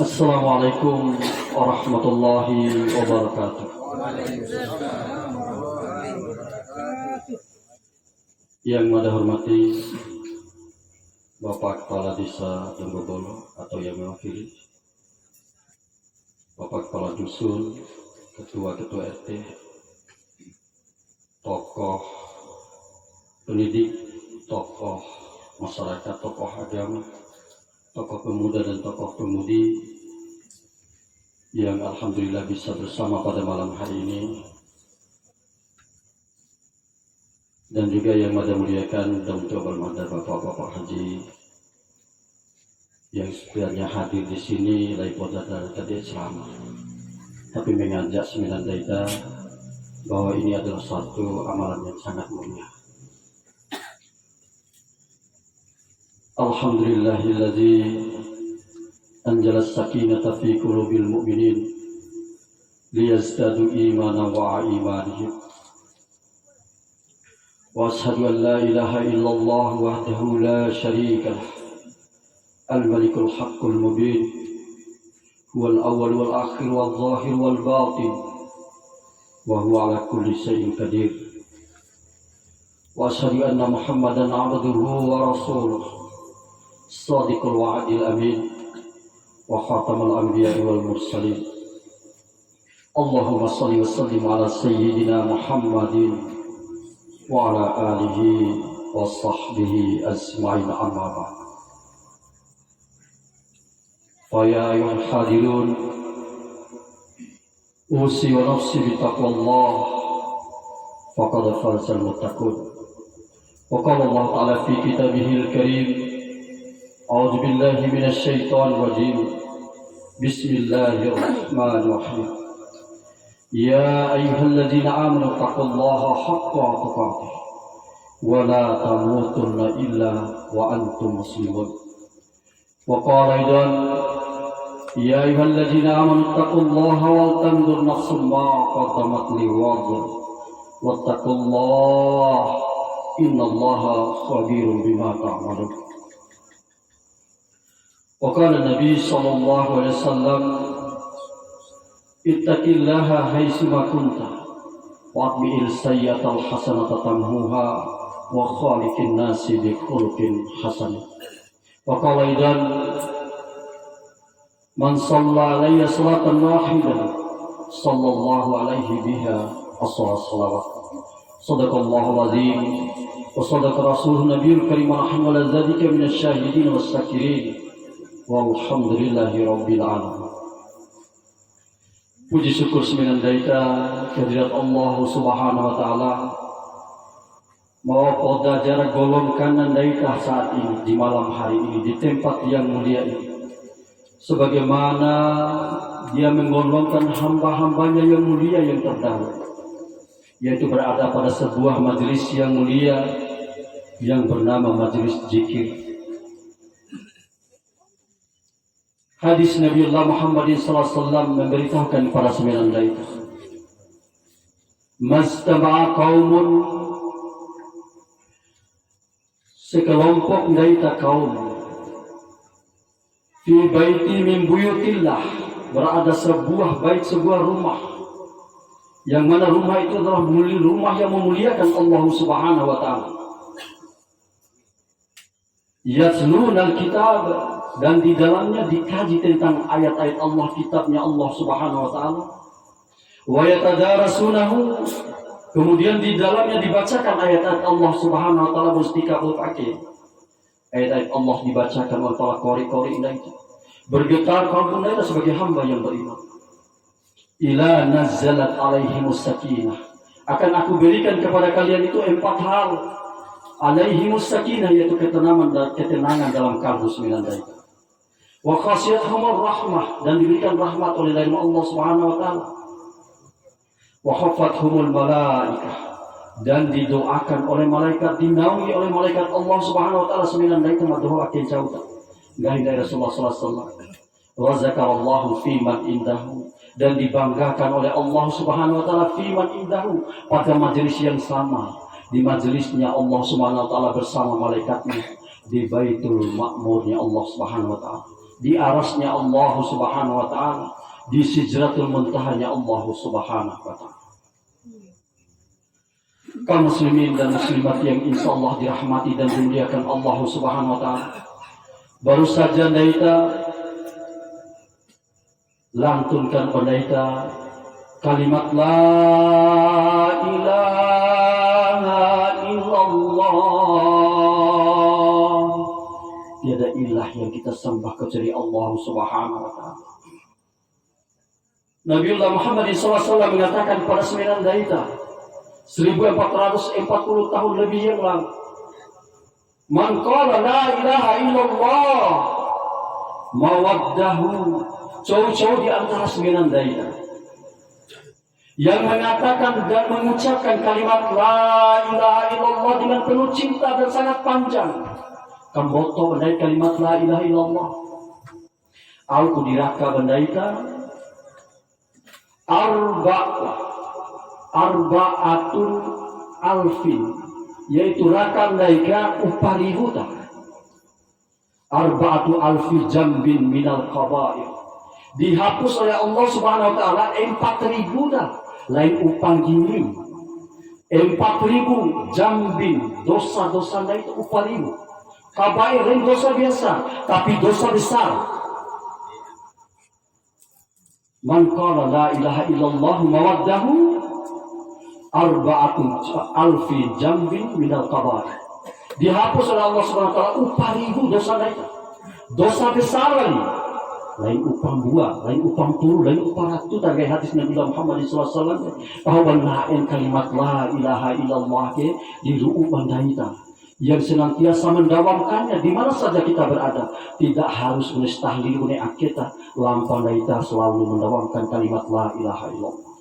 Assalamualaikum warahmatullahi wabarakatuh. Yang saya hormati Bapak Kepala Desa Donggobolo atau yang mewakili Bapak Kepala Dusun, Ketua-Ketua RT, tokoh pendidik, tokoh masyarakat, tokoh agama, tokoh pemuda dan tokoh pemudi yang alhamdulillah bisa bersama pada malam hari ini, dan juga yang mada muliakan dan mencoba mada bapak-bapak haji yang sekiranya hadir di sini dari podadar tadi selama, tapi mengajak sembilan daita bahwa ini adalah suatu amalan yang sangat mulia. Alhamdulillahilladzi anjala as-sakinata fi qulubil mu'minin liyazdadu imanan wa imanihim. Wa ashhadu an la ilaha illallah wahdahu la syarika lah, al-malikul haqqul mubin, huwal awwal wal akhir wal zahir wal batin, wa huwa ala kulli syai'in qadir. Wa ashhadu anna Muhammadan 'abduhu wa rasuluh, Shadiqul wa'adil amin, wa khatamul anbiya'i wal mursalin. Allahumma salli wa sallim ala sayyidina Muhammadin wa ala alihi wa sahbihi ajma'in, amma ba'd. Fa ya ayyuhal hadirun, usi wa nafsi bi taqwallah, faqad fazal muttaqun. Wa qala Allah ta'ala fi kitabihil karim, A'udzu billahi minasy syaithanir rajim. Bismillahirrahmanirrahim. Ya ayyuhalladzina amanu taqullaha haqqa tuqatih wa la tamutunna illa wa antum muslimun. Wa qala aidan, ya ayyuhalladzina amanu taqullaha wal tanzur nafsum ma qaddamat lighad wattaqullaha innallaha khabirun bima ta'malun. وقال النبي صلى الله عليه وسلم اتق الله حيثما كنت واتبع السيئة الحسنة تمحوها وخالق الناس بخلق حسن. وقال أيضا من صلى علي صلاة واحدة صلى الله عليه بها عشر صلوات. صدق الله العظيم وصدق رسوله النبي الكريم ونحن على ذلك من الشاهدين والشاكرين. Walhamdulillahi rabbil alamin. Puji syukur sembilan daita kehadirat Allah subhanahu wa ta'ala mau pada jarak golongkan daita saat ini di malam hari ini di tempat yang mulia ini, sebagaimana dia menggolongkan hamba-hambanya yang mulia yang terdahulu, yaitu berada pada sebuah majelis yang mulia yang bernama majelis zikir. Hadis Nabiullah Muhammadin SAW memberitahukan para sembilan daita, Mastama'a qaumun, sekelompok daita kaum, fi baiti min buyutillah, berada sebuah bait, sebuah rumah, yang mana rumah itu adalah rumah yang memuliakan Allah Subhanahu wa ta'ala. Yatlunal kitab, dan di dalamnya dikaji tentang ayat-ayat Allah, kitabnya Allah Subhanahu wa ta'ala. Wa yatadarasunahu, kemudian di dalamnya dibacakan ayat-ayat Allah Subhanahu wa ta'ala mustikabul pakai. Ayat-ayat Allah dibacakan oleh para qori-qori itu. Bergetar kalbu mereka sebagai hamba yang beriman. Ila nazzalat alaihimus sakinah, akan aku berikan kepada kalian itu 4 hal. Alaihimus sakinah, yaitu ketenangan dalam kalbu sembilan daita. Wa khasyathumur rahmah, dan diberikan rahmat oleh Allah Subhanahu wa ta'ala. Wa khafathumul malaikah, dan didoakan oleh malaikat, dinaungi oleh malaikat Allah Subhanahu wa ta'ala sembilan daita madhuwa akin cauta. Gahi dari Rasulullah sallallahu alaihi wasallam. Wa zakarallahu fi man indahu, dan dibanggakan oleh Allah Subhanahu wa ta'ala fi man indahu, pada majelis yang sama, di majelisnya Allah Subhanahu wa ta'ala bersama malaikatnya, di Baitul Ma'murnya Allah Subhanahu wa ta'ala, di arasnya Allah Subhanahu wa taala, di Sidratul Muntahanya Allah Subhanahu wa taala. Kaum muslimin dan muslimat yang insya Allah dirahmati dan dimuliakan Allah Subhanahu wa taala. Baru saja Naita lantunkan Naita kalimat la ilaha illallah. Tiada ilah yang kita sembah kecuali Allah Subhanahu wa taala. Nabiullah Muhammad SAW mengatakan pada 9 Daita 1440 tahun lebih yang lalu, man qala la ilaha illallah mawaddahu, cowok-cowok di antara 9 Daita yang mengatakan dan mengucapkan kalimat la ilaha illallah dengan penuh cinta dan sangat panjang, kamboto bendai kalimat la ilaha illallah au kudiraka bendaita arba'atun alfin, yaitu rakam daika uparihu ta arba'atu alfi jambin minal qabair, dihapus oleh Allah Subhanahu wa taala 4.000 dah lain upang gini 4.000 jambin dosa-dosa lain itu uparihu kabair lain dosa biasa tapi dosa besar. Man qala la ilaha illallah mawaddahu arba'atun alfi jambin minal qabair, dihapus oleh Allah Subhanahu wa taala uparihu dosa lain, dosa besar lain upang dua, lain upang turu, lain upang ratu. Tagai hadis Nabi Muhammad SAW bahwa naen kalimat la ilaha illallah ke di ru'u bandaita yang senantiasa mendawamkannya di mana saja kita berada. Tidak harus menistahli une akita lampau daita selalu mendawamkan kalimat la ilaha illallah.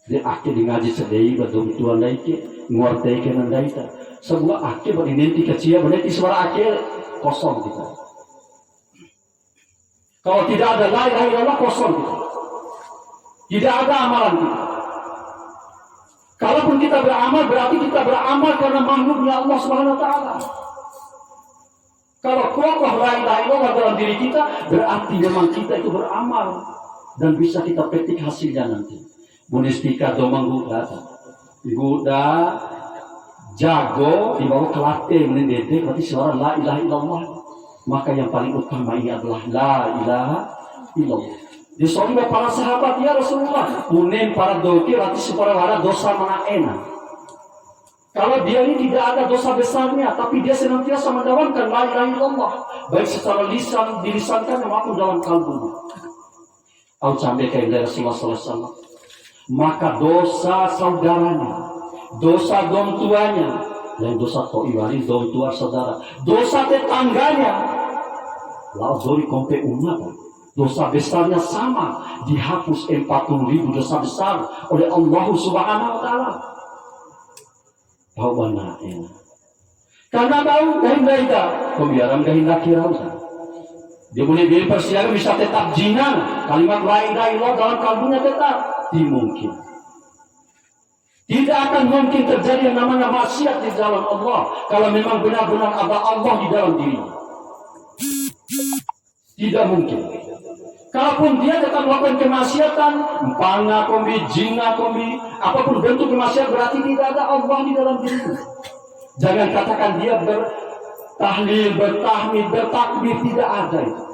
Di akhir di ngaji sedih betul tuan daike nguartai kenan daita sebuah akhir berinti kecil berarti suara akhir kosong kita. Kalau tidak ada la ilaha illallah kosong kita. Tidak ada amalan kita. Kalaupun kita beramal berarti kita beramal karena makhluknya Allah Subhanahu wa taala. Kalau kokoh la ilaha illallah dalam diri kita berarti memang kita itu beramal dan bisa kita petik hasilnya nanti. Munistika domang guda. Guda jago di bawah kelate menendete berarti suara la ilaha illallah. Maka yang paling utama ini adalah la ilaha illallah. Disoalnya para sahabat ya Rasulullah, unen para doki berarti supaya ada dosa mengaena. Kalau dia ini tidak ada dosa besarnya, tapi dia senantiasa mendawamkan la ilaha illallah, baik secara lisan dilisankan maupun dalam kalbunya. Au sampai ke Rasulullah SAW. Maka dosa saudaranya, dosa dom tuanya, dan dosa toiwari dom tua saudara, dosa tetangganya, lalu dori kompe umat, dosa besarnya sama, dihapus 40.000 dosa besar oleh Allah Subhanahu wa taala. Tahu benar ini. Karena tahu kehendak pembiaran kehendak kirausa. Dia boleh beli persiapan bisa tetap jinan, kalimat la ilaha illallah dalam kalbunya tetap. Mungkin tidak akan mungkin terjadi yang namanya maksiat di jalan Allah kalau memang benar-benar ada Allah di dalam diri. Tidak mungkin. Kalaupun dia tetap melakukan kemaksiatan, panga kombi, jina kombi, apapun bentuk kemaksiatan berarti tidak ada Allah di dalam diri. Jangan katakan dia bertahlil, bertahmid, bertakbir, tidak ada itu.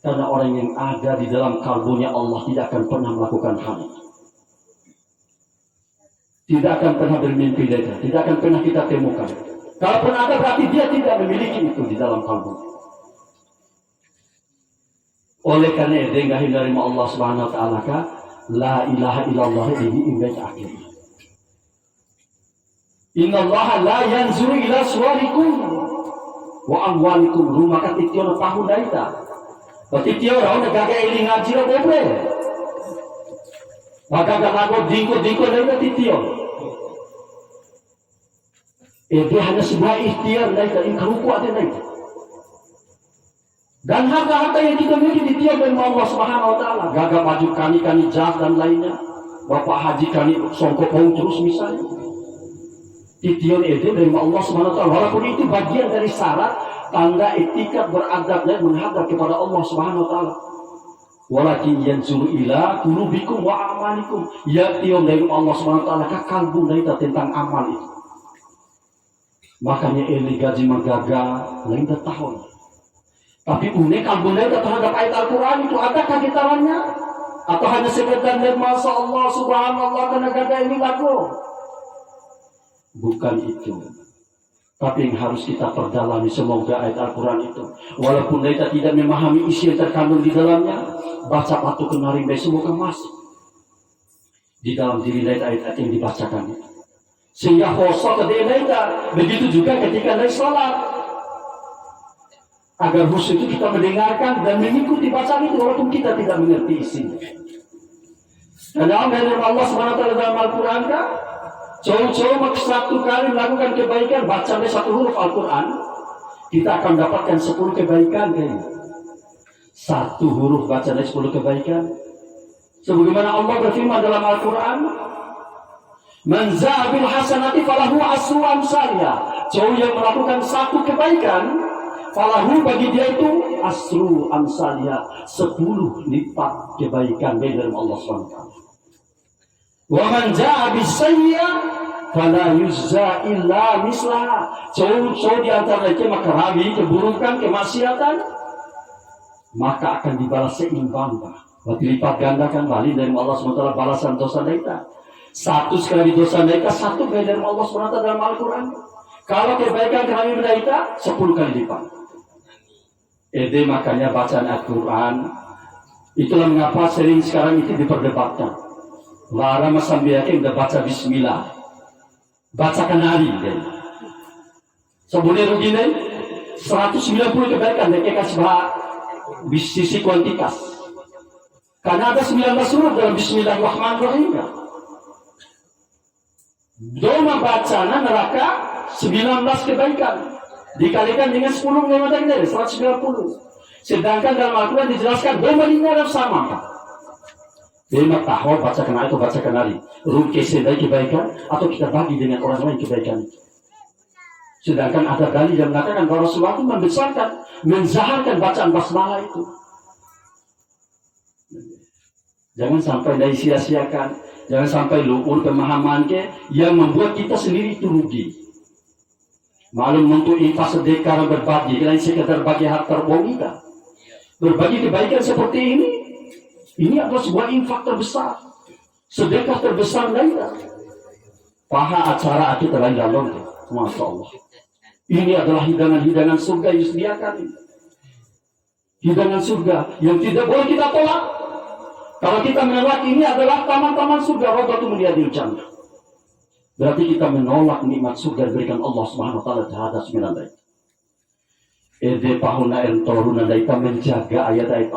Karena orang yang ada di dalam kalbunya Allah tidak akan pernah melakukan hal itu. Tidak akan pernah bermimpi lagi, tidak akan pernah kita temukan. Kalaupun ada berarti dia tidak memiliki itu di dalam kalbu. Oleh karena itu enggak hindari Allah Subhanahu wa taala la ilaha illallah ini imbac akhir. Innallaha la yanzuru ila suwarikum wa amwalikum, rumah katityo tahun daita. Berarti orang nak gagak eling ngaji lah boleh. Maka kalau dingko dari titio. Dia hanya sebuah ikhtiar dari keruku ada dari. Dan harta-harta yang kita miliki ditiap dari Allah Subhanahu wa taala. Gagak maju kani jas dan lainnya. Bapak haji kani songkok terus misalnya. Titian itu dari Allah SWT, walaupun itu bagian dari syarat tanda etikat beradab dan menghadap kepada Allah SWT. Walakin yanzuru ila qulubikum wa amalikum, ya tiom dari Allah SWT kakalbun dari tentang amal itu. Makanya ini gaji magaga lain tahun. Tapi unik kalbun dari terhadap ayat Al-Quran itu ada kagitarannya atau hanya sekedar masya Allah subhanallah karena gaga ini lagu. Bukan itu. Tapi yang harus kita perdalami semoga ayat Al-Quran itu. Walaupun kita tidak memahami isi yang terkandung di dalamnya, baca patu kenari semoga masuk di dalam diri kita ayat-ayat yang dibacakan itu. Sehingga khosok ke kita. Begitu juga ketika naik salat. Agar khusus itu kita mendengarkan dan mengikuti bacaan itu walaupun kita tidak mengerti isinya. Dan dari Allah SWT dalam Al-Quran kan, coba satu kali melakukan kebaikan, baca satu huruf Al-Quran, kita akan dapatkan 10 kebaikan kayaknya. Satu huruf baca 10 kebaikan. Sebagaimana Allah berfirman dalam Al-Quran, man za'a bil hasanati falahu asru amsalha. Coba yang melakukan satu kebaikan, falahu bagi dia itu asru amsalha, 10 lipat kebaikan dari Allah SWT. Wa man za'a bis sayyi'ah fala yuzza illa mislaha. Coba di antara mereka makarabi, keburukan, kemaksiatan, maka akan dibalas seimbang. Berlipat gandakan balik dari Allah SWT balasan dosa mereka. 1 sekali dosa mereka, 1 kali dari Allah SWT dalam Al-Quran. Kalau kebaikan kami mereka, 10 kali lipat. Makanya bacaan Al-Quran, itulah mengapa sering sekarang itu diperdebatkan. Lara masambiake udah baca bismillah, baca kenali deh. Sebenarnya begini, 190 kebaikan mereka kasih sisi kuantitas. Karena ada 19 huruf dalam Bismillahirrahmanirrahim. Doma bacaan neraka 19 kebaikan dikalikan dengan 10 kebaikan dari 190. Sedangkan dalam Al-Quran dijelaskan doma ini adalah sama. Lima tahun baca kenali itu baca kenali. Rugi sendiri kebaikan atau kita bagi dengan orang lain kebaikan itu. Sedangkan ada dalil yang mengatakan bahwa Rasulullah itu membesarkan, menzaharkan bacaan basmalah itu. Jangan sampai disia-siakan, jangan sampai luhur pemahaman yang membuat kita sendiri itu rugi. Maklum untuk infak sedekah berbagi, lain sekedar bagi harta uang kita. Berbagi kebaikan seperti ini adalah sebuah infak terbesar, sedekah terbesar lainnya. Paha acara kita lain dalam, masya Allah. Ini adalah hidangan-hidangan surga yang disediakan. Hidangan surga yang tidak boleh kita tolak. Kalau kita menolak ini adalah taman-taman surga, Rawdatul Mulyadil Jannah. Berarti kita menolak nikmat surga diberikan Allah Subhanahu wa taala terhadap 9 ayat. Pahuna entoruna kita menjaga ayat-ayat Allah.